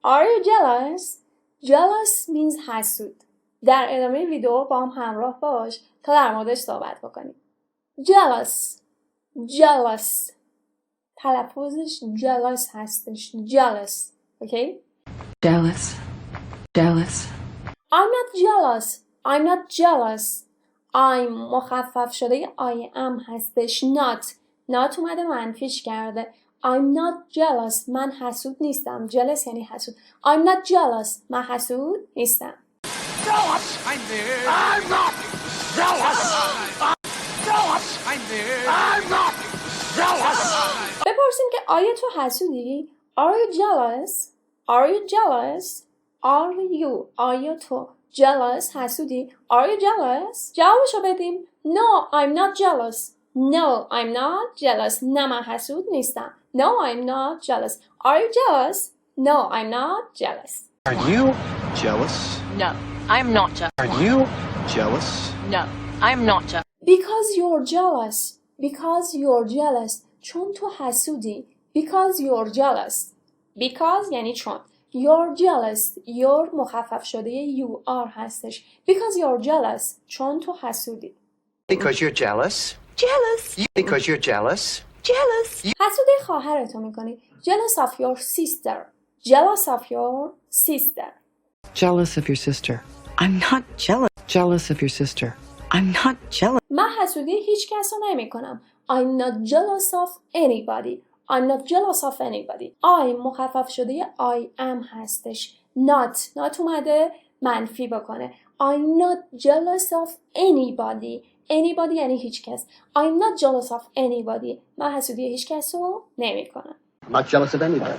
Are you jealous? Jealous means حسود. در ادامه ویدیو با هم همراه باش تا در موردش صحبت بکنیم. Jealous. Jealous. تلفظش jealous هستش. Jealous. Okay? Jealous. Jealous. I'm not jealous. I'm not jealous. I'm مخفف شده I am هستش. Not اومده منفیش کرده. I'm not jealous. من حسود نیستم. Jealous یعنی حسود. I'm not jealous. من حسود نیستم. Jealous! I'm not jealous! Jealous! I'm not jealous! بپرسیم که آیا تو حسودی؟ Are you jealous? Are you jealous? Are you? آیا تو jealous حسودی؟ Are you jealous? جوابشو بدیم. No, I'm not jealous. No, I'm not jealous. نه من حسود نیستم. No, I'm not jealous. Are you jealous? No, I'm not jealous. Are you jealous? No, I'm not jealous. Are you jealous? No, I'm not jealous. Because you're jealous. Because you're jealous. چون تو حسودی. Because you're jealous. Because یعنی چون. You're jealous. You're مخفف شده you are هستش. Because you're jealous. چون تو حسودی. Because you're jealous. Jealous. Because you're jealous. Jealous. حسودی خواهرتو میکنی. Jealous of your sister. Jealous of your sister. Jealous of your sister. I'm not jealous. Jealous of your sister. I'm not jealous. من حسودی هیچ کس رو نمی کنم. I'm not jealous of anybody. I'm not jealous of anybody. I مخفف شده I am هستش. Not اومده منفی بکنه. I'm not jealous of anybody. Anybody یعنی هیچ کس. I'm not jealous of anybody. من حسودی هیچ کس رو نمی کنم. I'm not jealous of anybody.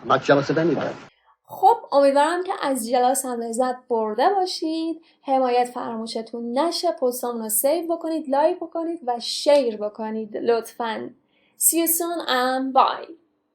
I'm not jealous of anybody. خب امیدوارم که از جلاس هم لذت برده باشید. حمایت فراموشتون نشه. پستامون رو سیو بکنید، لایک بکنید و شیر بکنید لطفاً. See you soon and bye.